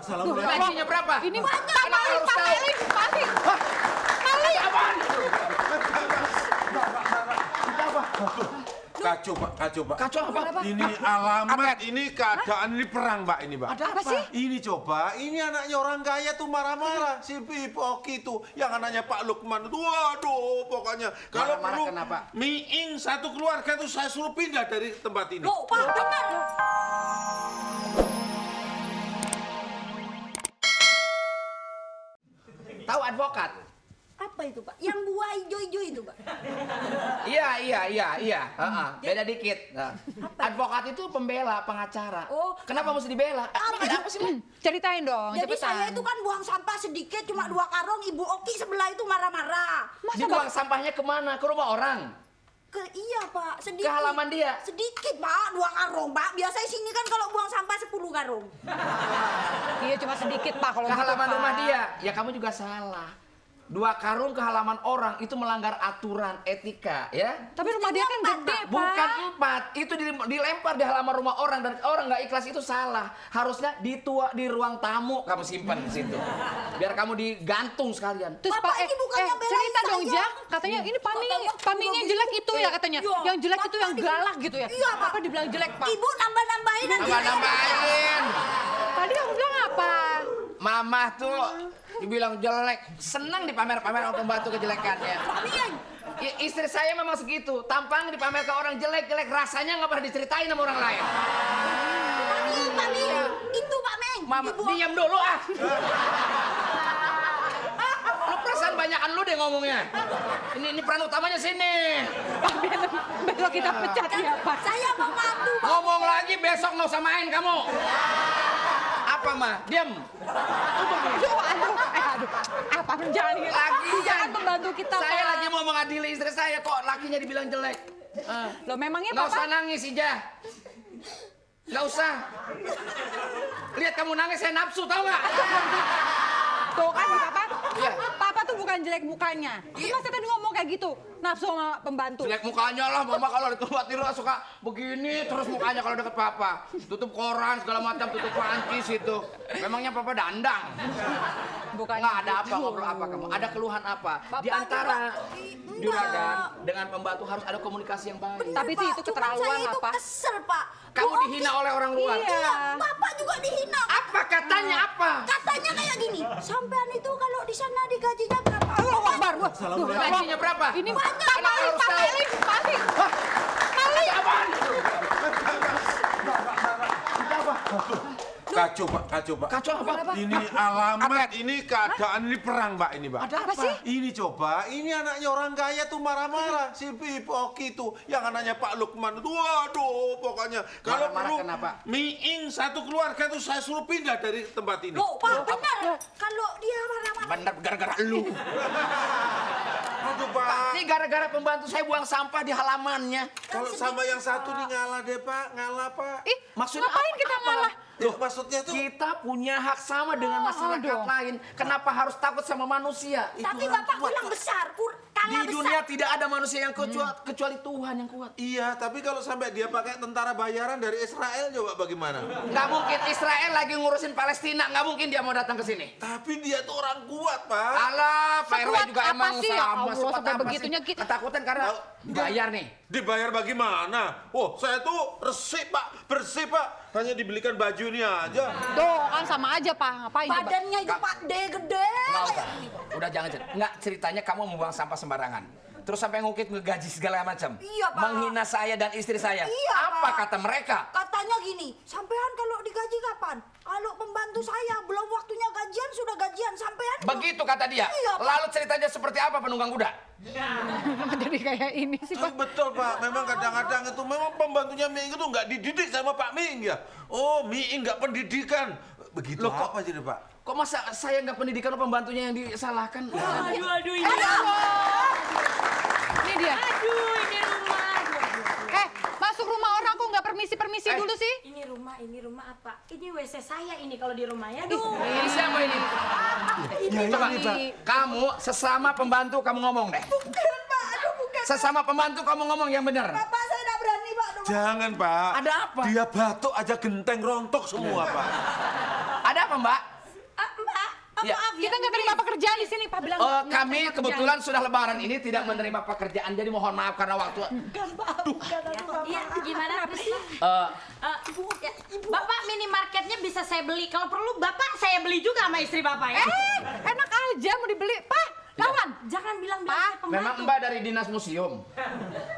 Assalamualaikum. Gajinya berapa? Ini banyak, Maling. Apaan? Kacau pak. Kacau apa? Ini alamat, ini keadaan, ini perang pak, ini pak. Ada apa sih? Ini coba, ini anaknya orang kaya tuh marah-marah. Si Pipoki tuh, yang anaknya Pak Lukman itu, waduh pokoknya. Kalau Marah-marah perlu kenapa? miing satu keluarga tuh saya suruh pindah dari tempat ini. Loh, Pak, benar. Tahu advokat? Apa itu, Pak? Yang buah hijau-hijau itu, Pak? Iya. Beda dikit. Nah, advokat itu pembela, pengacara. Oh. Kenapa mesti dibela? Ada apa sih, Mbak? Ceritain dong, Jadi cepetan. saya itu kan buang sampah sedikit, cuma 2 karung. Ibu Oki sebelah itu marah-marah. Dibuang sampahnya kemana? Ke rumah orang? Iya, Pak, sedikit. Ke halaman dia? Sedikit, Pak, 2 karung, Pak. Biasanya sini kan kalau buang sampah 10 karung. Iya, cuma sedikit, Pak, kalau Ke gitu, halaman Pak. rumah dia? Ya kamu juga salah. 2 karung ke halaman orang itu melanggar aturan etika, ya? Tapi rumah dia kan gede, Pak. Bukan 4, itu dilempar di halaman rumah orang dan orang nggak ikhlas itu salah. Harusnya di ruang tamu kamu simpan di situ. Biar kamu digantung sekalian. Terus Bapak, Pak, ini bukannya belain cerita dong, saya. Jak. Katanya ini pamingnya Bapak jelek itu ya katanya. Iya. Yang jelek itu yang Bapak galak gitu ya. Iya, Pak. Apa dibilang jelek, Pak? Ibu nambah-nambahin nanti. Nambah-nambahin. Tadi kamu bilang apa? Mama tuh dibilang jelek, senang dipamer-pamer sama pembantu kejelekannya. Istri saya memang segitu, tampang dipamer ke orang jelek-jelek, rasanya nggak pernah diceritain sama orang lain. Pak Ming, itu Pak Ming. Mama, Ibu diam dulu ah. Lu perasaan banyakan lu deh ngomongnya. Ini peran utamanya sini. Pak, besok kita pecat ya, Pak. Saya pembantu, Pak. Ngomong lagi besok nggak usah main kamu. Apa mah? Diam. Aduh, apa jangan gitu. Lagi Jangan pembantu kita, Saya Pak. lagi mau mengadili istri saya kok lakinya dibilang jelek. Loh, memangnya Nggak usah Papa nangis, Ija. Nggak usah. Lihat kamu nangis, saya nafsu, tau nggak? tuh kan Papa? Iya. Papa tuh bukan jelek mukanya. Cuma saya tadi ngomong kayak gitu. Nafsu sama pembantu. Jelek mukanya lah, mama kalau di tempat tidur suka begini terus mukanya kalau deket papa. Tutup koran segala macam, tutup panci situ. Memangnya papa dandang? Bukan. Nggak ada apa, ngobrol apa kamu? Ada keluhan apa? Di antara juragan dengan pembantu harus ada komunikasi yang baik. Tapi sih itu keterlaluan, Saya itu apa? kesel, Pak. Kamu Bu Oki. dihina oleh orang luar. Iya. Bapak juga dihina. Apa katanya apa? Katanya kayak gini, sampean itu kalau di sana digajinya berapa? Allah Akbar. Assalamualaikum. Gajinya berapa? Ini Banyak, Pak Maling, Pak Maling, Maling. Maling. Apaan? Kacau pak. Kacau apa? Ini alamat, ini keadaan, ini perang pak, ini pak. Ada Apa sih? Ini coba, ini anaknya orang kaya tuh marah-marah. Si Pipoki tuh, yang anaknya Pak Lukman itu, waduh pokoknya. Kalau Marah-marah perlu kenapa? miing satu keluarga tuh saya suruh pindah dari tempat ini. Loh, Pak, benar. Kalau dia marah-marah. Bener gara-gara lu. Aduh pak. Ini gara-gara pembantu saya buang sampah di halamannya. Kalau sama yang satu nih ngalah deh pak, ngalah pak. Ih, Maksudnya ngapain apa? kita ngalah? Loh, maksudnya tuh Kita punya hak sama dengan masyarakat lain. Kenapa harus takut sama manusia? Tapi orang Bapak kuat, bilang Pak. besar, Di kalah dunia besar. tidak ada manusia yang kecuali Tuhan yang kuat. Iya, tapi kalau sampai dia pakai tentara bayaran dari Israel coba bagaimana? Nggak mungkin Israel lagi ngurusin Palestina, nggak mungkin dia mau datang ke sini. Tapi dia tuh orang kuat pak. Alah, Pak RW Sekuat juga apa emang sih? Ya sama. Allah, Sekuat sampai apa begitunya sih? kita- Ketakutan karena bayar nih. Dibayar bagaimana? Oh, saya tuh resik pak, bersih pak. Hanya dibelikan baju ini aja. Tuh kan sama aja, Pak. Ngapain coba? Badannya itu Pak D gede. Nggak usah. Udah jangan cerita. Nggak, ceritanya kamu membuang sampah sembarangan. Terus sampai ngukit ngegaji segala macam. Iya, Pak. Menghina saya dan istri saya. Iya, Apa Pak. kata mereka? Katanya gini, sampean kalau digaji kapan? Kalau pembantu saya belum waktunya gajian sudah gajian sampean. Begitu kata dia. Iya, Pak. Lalu ceritanya seperti apa penunggang kuda? Kenapa jadi kayak ini sih, Pak? Betul pak, memang kadang-kadang itu memang pembantunya Miing itu nggak dididik sama Pak Miing ya. Oh, Miing nggak pendidikan. Begitu Loh, kok- apa jadi pak? Kok masa saya nggak pendidikan pembantunya yang disalahkan? Aduh, ini. Ini dia. Aduh, ini rumah. Masuk rumah orang kok nggak permisi dulu sih? Ini rumah apa? Ini WC saya ini kalau di rumah ya. Aduh. Ini siapa ini? Coba, kamu sesama pembantu kamu ngomong deh. Bukan Pak, aduh bukan. Sesama pembantu kamu ngomong yang benar. Bapak saya tidak berani Pak. Aduh, Jangan pak. Ada apa? Dia batuk aja genteng rontok semua pak. Ada apa, Mbak? kita nggak terima pekerjaan di sini, Pak bilang. Oh, nggak kami terima kebetulan sudah lebaran ini tidak menerima pekerjaan, jadi mohon maaf karena waktu. Iya, gimana? Eh, Ya, Bapak minimarketnya bisa saya beli. Kalau perlu Bapak saya beli juga sama istri Bapak ya. Enak aja mau dibeli, Pak. Lawan. Jangan bilang Pak, saya pembantu. memang Mbak dari dinas museum.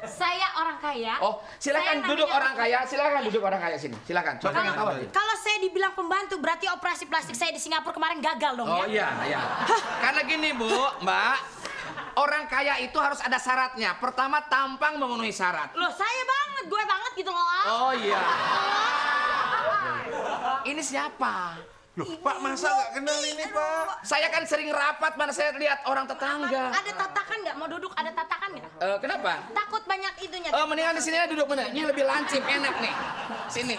Saya orang kaya. Oh, silakan Saya duduk namanya- orang kaya, silakan duduk orang kaya sini. Silakan. Coba Kalau, yang tahu. kalau saya dibilang pembantu berarti operasi plastik saya di Singapura kemarin gagal dong Oh ya. iya, iya. Karena gini Bu, Mbak, orang kaya itu harus ada syaratnya. Pertama, tampang memenuhi syarat. Loh saya banget, gue banget gitu loh. Oh iya. Ini siapa? Loh, Pak masa nggak kenal ini, Pak? Saya kan sering rapat, mana saya lihat orang tetangga. Ada tatakan nggak? Mau duduk ada tatakan nggak? Kenapa? Takut banyak itunya. Mendingan di sini aja duduk bener. Ini lebih lancip, enak nih. Sini.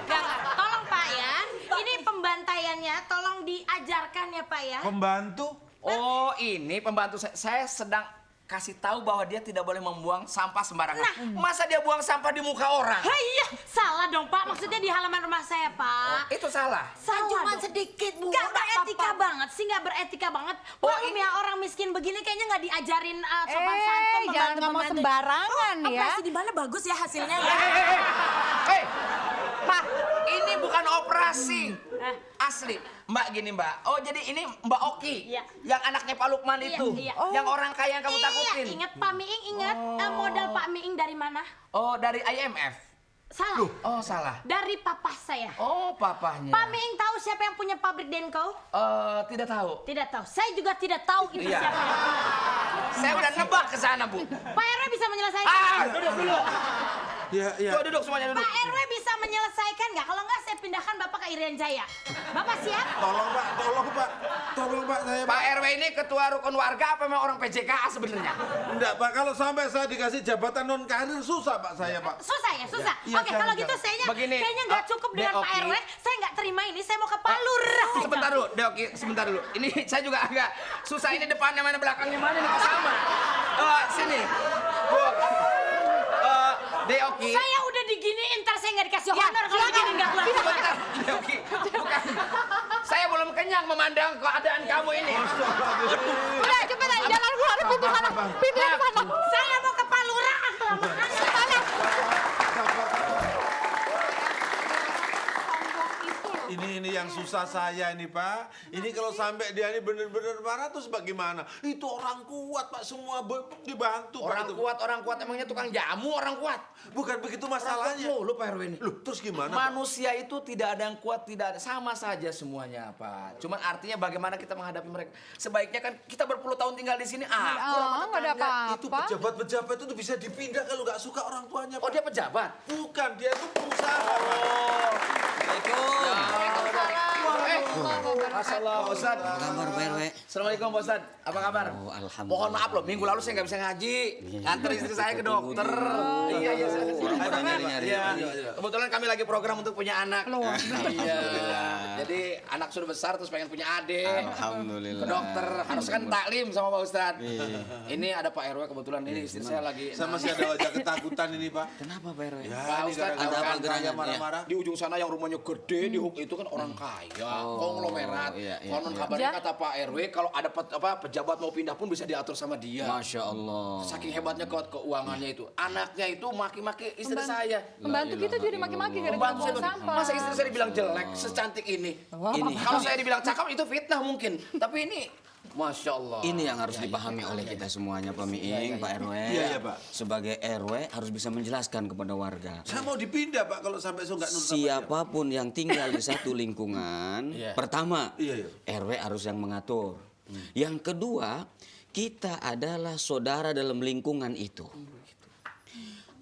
Nggak. Tolong Pak ya. Ini pembantaiannya, tolong diajarkan ya Pak ya. Pembantu? Oh, ini pembantu saya. Saya sedang kasih tahu bahwa dia tidak boleh membuang sampah sembarangan. Masa dia buang sampah di muka orang? Hah, iya, salah dong Pak. Maksudnya di halaman rumah saya Pak. Itu salah. Salah Cuma dong. sedikit, Bu. Gak Nggak beretika apa-apa. banget sih, gak beretika banget. Oh, Maklum ya orang miskin begini kayaknya nggak diajarin sopan santun. Jangan ngomong pembantu-pembantu. sembarangan ya. Operasi di mana bagus ya hasilnya ya. Hei, Pak, ini bukan operasi. Eh. Asli. Mbak gini Mbak. Oh jadi ini Mbak Oki. Iya. Yang anaknya Pak Lukman Iya, itu. iya. Yang orang kaya yang kamu takutin. Iya, ingat Pak Miing, ingat. Modal Pak Miing dari mana? Oh dari IMF. Salah. Oh salah. Dari papa saya. Oh papahnya. Pak Miing tahu siapa yang punya pabrik Denko? Tidak tahu. Tidak tahu. Saya juga tidak tahu itu Iya. siapa. Saya udah nebak ke sana, Bu. Pak RW bisa menyelesaikan. Duduk dulu. Ya, ya. Coba duduk semuanya duduk. Pak RW bisa menyelesaikan nggak? Kalau nggak saya pindahkan Bapak ke Irian Jaya. Bapak siap? Tolong, Pak. Tolong, Pak. Tolong, Pak. Saya, Pak RW ini ketua rukun warga apa memang orang PJKA sebenarnya? Enggak, Pak. Kalau sampai saya dikasih jabatan non karir susah, Pak, saya, Pak. Susah ya, susah. Iya, Oke, jangan, kalau gitu jangan. saya Begini, kayaknya nggak cukup dengan Pak Oki. RW. Saya nggak terima ini. Saya mau ke Palura. Sebentar dulu, Deoki, sebentar dulu. Ini saya juga agak susah ini depannya mana belakangnya mana nih kok sama. Sini. Bu. Deoki. Saya udah diginiin, ntar saya nggak dikasih honor kalau begini nggak keluar. Sebentar, Deoki. Bukan. Saya belum kenyang memandang keadaan kamu ini. Udah, cepetan jalan keluar pintu sana. Pintu yang sana. Saya mau ke Palura. Kelamaan. Sana. Ini yang susah saya ini, Pak. Ini kalau sampai dia ini bener-bener marah terus bagaimana? Itu orang kuat, Pak. Semua dibantu, Orang Pak. kuat emangnya tukang jamu orang kuat. Bukan begitu masalahnya. Lu Pak RW ini. Loh, terus gimana, Pak? Manusia itu tidak ada yang kuat, tidak ada, sama saja semuanya, Pak. Cuman artinya bagaimana kita menghadapi mereka. Sebaiknya kan kita berpuluh tahun tinggal di sini. Nggak ada Itu apa-apa. pejabat-pejabat itu bisa dipindah kalau nggak suka orang tuanya, Oh Pak. dia pejabat. Bukan, dia itu pengusaha, Pak. Assalamualaikum, Ustaz. Apa kabar Pak RW? Assalamualaikum, Pak Ustaz. Apa kabar? Oh, alhamdulillah. Mohon maaf loh, minggu lalu saya nggak bisa ngaji. Nganter istri saya ke dokter. Iya, silakan. Apa nyari-nyari? Iya. Kebetulan kami lagi program untuk punya anak. Iya. Jadi anak sudah besar terus pengen punya adik. Alhamdulillah. Ke dokter harus kan taklim sama Pak Ustaz. Ini ada Pak RW kebetulan ini istri saya lagi. Saya masih ada wajah ketakutan ini, Pak. Kenapa Pak RW? Ya, Pak ini Ustaz, gara-gara ada apa orang kaya gerangan? marah-marah. Di ujung sana yang rumahnya gede di hook itu kan orang kaya, konglomerat. iya, iya, Konon iya. kabarnya kata Pak RW kalau ada pejabat mau pindah pun bisa diatur sama dia. Masya Allah. Saking hebatnya keuangannya itu. Anaknya itu maki-maki istri saya. Pembantu kita jadi maki-maki gara-gara Pembantu saya buang sampah. masa istri saya dibilang jelek secantik ini. Kalau saya dibilang cakep itu fitnah mungkin. Tapi ini Masya Allah. Ini yang harus dipahami oleh kita semuanya, Pak Miing, Pak RW. Iya, Pak. Sebagai RW harus bisa menjelaskan kepada warga. Saya mau dipindah, Pak, kalau sampai so nggak nurut sama dia. Siapapun yang tinggal di satu lingkungan, pertama Iya, iya. RW harus yang mengatur. Yang kedua, kita adalah saudara dalam lingkungan itu.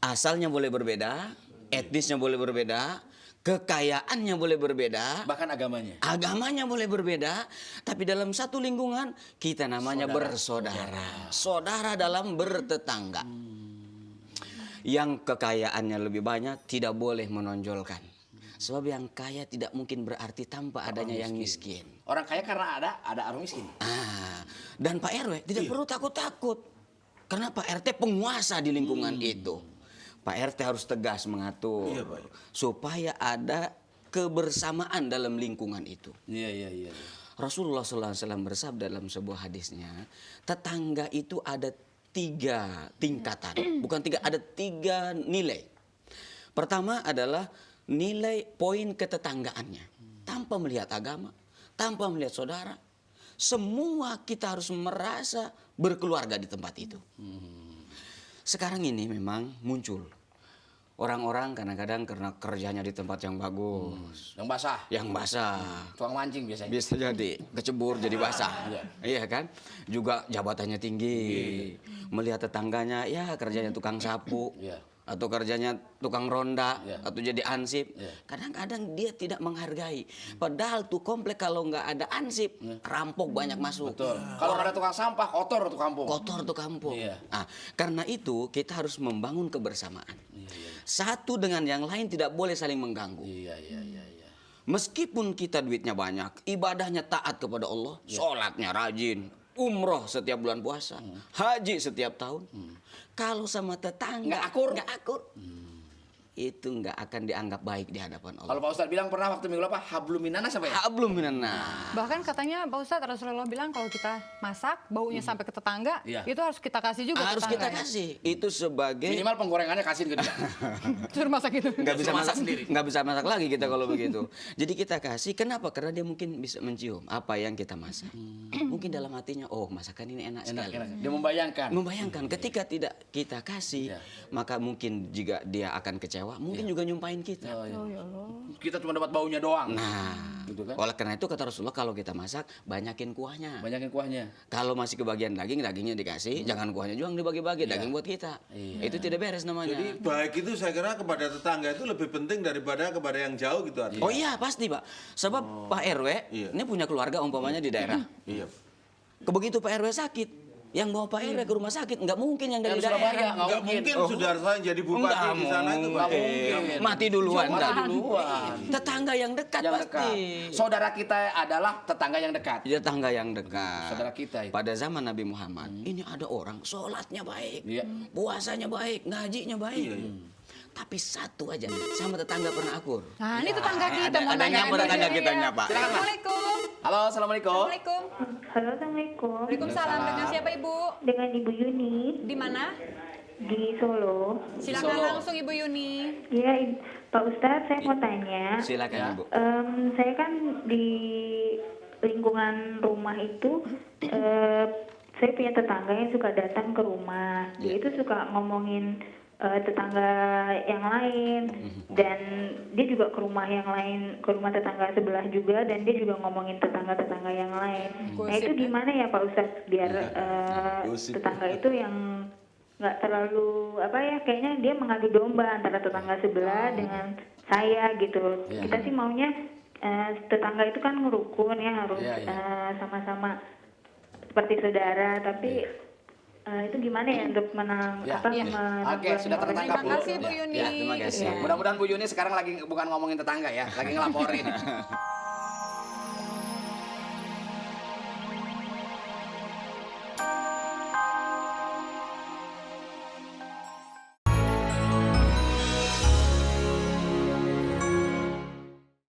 Asalnya boleh berbeda, etnisnya boleh berbeda, kekayaannya boleh berbeda, Bahkan agamanya. agamanya boleh berbeda, tapi dalam satu lingkungan kita namanya bersaudara. Saudara dalam bertetangga. Yang kekayaannya lebih banyak tidak boleh menonjolkan. Sebab yang kaya tidak mungkin berarti tanpa adanya yang miskin. Orang kaya karena ada orang miskin. Dan Pak RW tidak perlu takut-takut. Karena Pak RT penguasa di lingkungan itu. Pak RT harus tegas mengatur. Iya, Pak. Supaya ada kebersamaan dalam lingkungan itu. Iya. Rasulullah SAW bersabda dalam sebuah hadisnya, tetangga itu ada 3 tingkatan, bukan 3, ada 3 nilai. Pertama adalah nilai poin ketetanggaannya, tanpa melihat agama, tanpa melihat saudara. Semua kita harus merasa berkeluarga di tempat itu. Sekarang ini memang muncul orang-orang kadang-kadang karena kerjanya di tempat yang bagus, Yang basah. Tukang mancing biasanya. bisa jadi kecebur jadi basah, iya kan? Juga jabatannya tinggi, melihat tetangganya ya kerjanya tukang sapu, Iya. atau kerjanya tukang ronda, Iya. atau jadi ansip. Kadang-kadang dia tidak menghargai. Padahal tuh komplek kalau nggak ada ansip, rampok banyak masuk. Betul. Kalau nggak ada tukang sampah, kotor tuh kampung. Kotor tuh kampung. Iya. Nah, karena itu kita harus membangun kebersamaan. Satu dengan yang lain tidak boleh saling mengganggu. Iya. Meskipun kita duitnya banyak, ibadahnya taat kepada Allah, sholatnya rajin, umroh setiap bulan puasa, haji setiap tahun. Kalau sama tetangga nggak akur, itu nggak akan dianggap baik di hadapan Allah. Kalau Pak Ustadz bilang pernah waktu minggu apa? Hablum minannas apa ya? Hablum minannas. Bahkan katanya Pak Ustadz Rasulullah bilang kalau kita masak baunya sampai ke tetangga, Iya. itu harus kita kasih juga Harus ke kita tetangga. kasih. Itu sebagai Minimal penggorengannya kasihin ke dia. Suruh masak itu. nggak bisa Suruh masak masak sendiri. nggak bisa masak lagi kita kalau begitu. Jadi kita kasih. Kenapa? Karena dia mungkin bisa mencium apa yang kita masak. Mungkin dalam hatinya, oh masakan ini enak sekali. Enak. Dia membayangkan. Membayangkan ketika tidak kita kasih, Iya. maka mungkin juga dia akan kecewa. Mungkin juga nyumpahin kita. Oh, iya. Kita cuma dapat baunya doang. Nah, Gitu kan? oleh karena itu kata Rasulullah kalau kita masak banyakin kuahnya. Banyakin kuahnya. Kalau masih kebagian daging, dagingnya dikasih, jangan kuahnya juga dibagi-bagi, daging buat kita. Iya. Itu tidak beres namanya. Jadi baik itu saya kira kepada tetangga itu lebih penting daripada kepada yang jauh gitu artinya. Oh iya pasti Pak. Sebab Pak RW Iya. ini punya keluarga umpamanya di daerah. Iya. Begitu Pak RW sakit, yang bawa Pak RW ke rumah sakit nggak mungkin yang dari Yang Surabaya, daerah. nggak Nggak mungkin saudara saya yang jadi bupati Nggak di sana itu Pak. mungkin. Mati duluan. Mati dah. duluan. Tetangga yang dekat Yang pasti. dekat. Saudara kita adalah tetangga yang dekat. Tetangga yang dekat. Saudara kita itu. Pada zaman Nabi Muhammad, ini ada orang sholatnya baik, Iya. puasanya baik, ngajinya baik. Tapi satu aja sama tetangga pernah akur. Nah, ini tetangga kita mau ada nanya. nyapa tetangga kita nyapa. Assalamualaikum. Halo, assalamualaikum. Assalamualaikum. Halo, Assalamualaikum. Waalaikumsalam. Dengan siapa Ibu? Dengan Ibu Yuni Di mana? di Solo. Silakan Solo. langsung Ibu Yuni. Ya, Pak Ustadz, saya mau tanya. Silakan Ya. Ibu. Saya kan di lingkungan rumah itu, saya punya tetangga yang suka datang ke rumah. Dia itu suka ngomongin tetangga yang lain, dan dia juga ke rumah yang lain, ke rumah tetangga sebelah juga, dan dia juga ngomongin tetangga-tetangga yang lain. Nah itu gimana ya Pak Ustadz biar Gosip. tetangga itu yang nggak terlalu apa ya, kayaknya dia mengadu domba antara tetangga sebelah dengan saya gitu. Kita sih maunya tetangga itu kan ngerukun ya, harus sama-sama seperti saudara, tapi itu gimana ya untuk Oke, sudah tertangkap Terima Bu. kasih Bu Yuni. Ya, terima kasih. Mudah-mudahan Bu Yuni sekarang lagi bukan ngomongin tetangga ya, lagi ngelaporin.